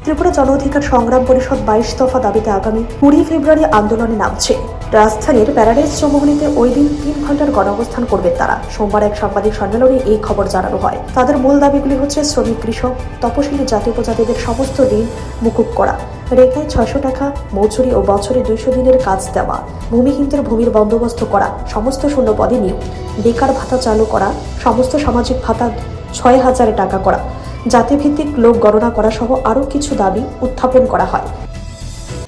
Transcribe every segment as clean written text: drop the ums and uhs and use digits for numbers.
ত্রিপুরা জন অধিকার সংগ্রাম পরিষদ 22 দফা দাবিতে আগামী 20 ফেব্রুয়ারি আন্দোলনে নামছে। রাজধানীর প্যারাডাইস চৌমুহনীতে ওই দিন 3 ঘন্টার গণঅবস্থান করবেন তারা। সোমবার এক সাংবাদিক সম্মেলনে এই খবর জানানো হয়। তাদের মূল দাবিগুলি হচ্ছে শ্রমিক, কৃষক, তপশিলি জাতি উপজাতিদের সমস্ত ঋণ মুকুব করা, রেখায় 600 টাকা মজুরি ও বছরে 200 দিনের কাজ দেওয়া, ভূমিহীনদের ভূমির বন্দোবস্ত করা, সমস্ত শূন্য পদে নিয়োগ, বেকার ভাতা চালু করা, সমস্ত সামাজিক ভাতা 6000 টাকা করা, জাতিভিত্তিক লোক গণনা করা সহ আরও কিছু দাবি উত্থাপন করা হয়।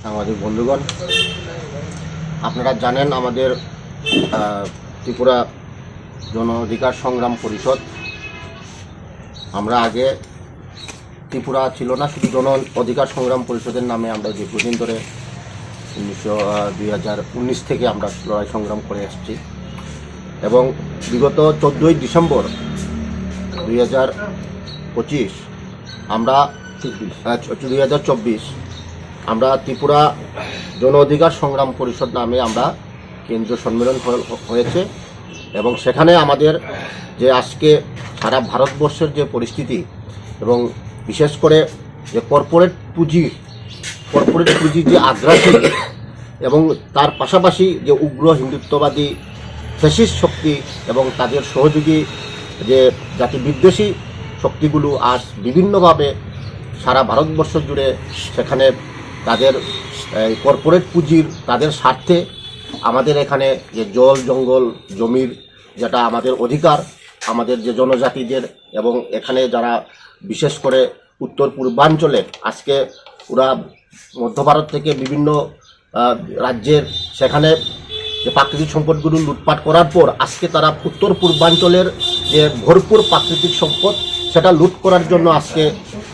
সাংবাদিক বন্ধুগণ, আপনারা জানেন আমাদের ত্রিপুরা জন অধিকার সংগ্রাম পরিষদ, আমরা আগে ত্রিপুরা ছিল না, শুধু জন অধিকার সংগ্রাম পরিষদের নামে আমরা দীর্ঘদিন ধরে 2019 থেকে আমরা লড়াই সংগ্রাম করে এসেছি এবং বিগত 14ই ডিসেম্বর 2025 আমরা 2024 আমরা ত্রিপুরা জন অধিকার সংগ্রাম পরিষদ নামে আমরা কেন্দ্রীয় সম্মেলন হয়েছে এবং সেখানে আমাদের যে আজকে সারা ভারতবর্ষের যে পরিস্থিতি এবং বিশেষ করে যে কর্পোরেট পুঁজি যে আগ্রাসী এবং তার পাশাপাশি যে উগ্র হিন্দুত্ববাদী ফ্যাসিস্ট শক্তি এবং তাদের সহযোগী যে জাতি বিদ্বেষী শক্তিগুলো আজ বিভিন্নভাবে সারা ভারতবর্ষ জুড়ে সেখানে তাদের কর্পোরেট পুঁজির তাদের স্বার্থে আমাদের এখানে যে জল জঙ্গল জমির যেটা আমাদের অধিকার, আমাদের যে জনজাতিদের এবং এখানে যারা বিশেষ করে উত্তর পূর্বাঞ্চলে আজকে ওরা মধ্য ভারত থেকে বিভিন্ন রাজ্যের সেখানে যে প্রাকৃতিক সম্পদগুলো লুটপাট করার পর আজকে তারা উত্তর পূর্বাঞ্চলের যে ভরপুর প্রাকৃতিক সম্পদ সেটা লুট করার জন্য আজকে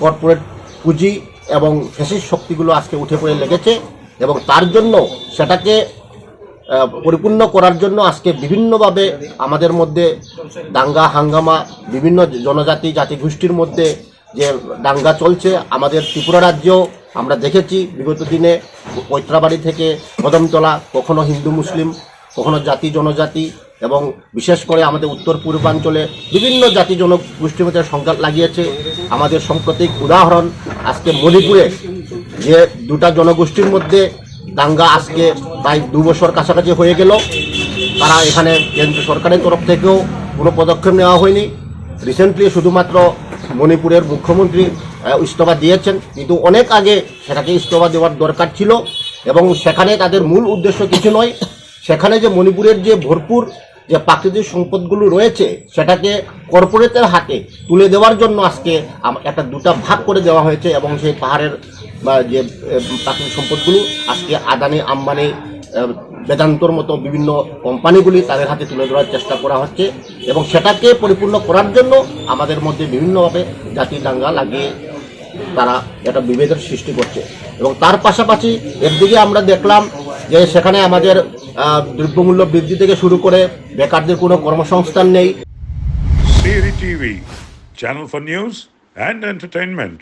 কর্পোরেট পুঁজি এবং ফ্যাসিস্ট শক্তিগুলো আজকে উঠে পড়ে লেগেছে এবং তার জন্য সেটাকে পরিপূর্ণ করার জন্য আজকে বিভিন্নভাবে আমাদের মধ্যে দাঙ্গা হাঙ্গামা, বিভিন্ন জনজাতি জাতিগোষ্ঠীর মধ্যে যে দাঙ্গা চলছে। আমাদের ত্রিপুরা রাজ্যেও আমরা দেখেছি বিগত দিনে পৈত্রাবাড়ি থেকে কদমতলা, কখনো হিন্দু মুসলিম, কখনো জাতি জনজাতি এবং বিশেষ করে আমাদের উত্তর পূর্বাঞ্চলে বিভিন্ন জাতি জনগোষ্ঠীর মধ্যে সংঘাত লাগিয়েছে। আমাদের সাম্প্রতিক উদাহরণ আজকে মণিপুরে যে দুটা জনগোষ্ঠীর মধ্যে দাঙ্গা আজকে প্রায় 2 বছর কাছাকাছি হয়ে গেল। তারা এখানে কেন্দ্র সরকারের তরফ থেকেও কোনো পদক্ষেপ নেওয়া হয়নি। রিসেন্টলি শুধুমাত্র মণিপুরের মুখ্যমন্ত্রী ইস্তফা দিয়েছেন, কিন্তু অনেক আগে সেটাকে ইস্তফা দেওয়ার দরকার ছিল এবং সেখানে তাদের মূল উদ্দেশ্য কিছু নয়, সেখানে যে মণিপুরের যে ভরপুর যে প্রাকৃতিক সম্পদগুলো রয়েছে সেটাকে কর্পোরেটের হাতে তুলে দেওয়ার জন্য আজকে একটা দুটা ভাগ করে দেওয়া হয়েছে এবং সেই পাহাড়ের যে প্রাকৃতিক সম্পদগুলো আজকে আদানি আম্বানি বেদান্তর মতো বিভিন্ন কোম্পানিগুলি তাদের হাতে তুলে দেওয়ার চেষ্টা করা হচ্ছে এবং সেটাকে পরিপূর্ণ করার জন্য আমাদের মধ্যে বিভিন্নভাবে জাতি দাঙ্গা লাগিয়ে তারা একটা বিভেদের সৃষ্টি করছে এবং তার পাশাপাশি একদিকে আমরা দেখলাম যে সেখানে আমাদের দ্রব্যমূল্য বৃদ্ধি থেকে শুরু করে বেকারদের কোনো কর্মসংস্থান নেই। CERI TV, channel for news and entertainment.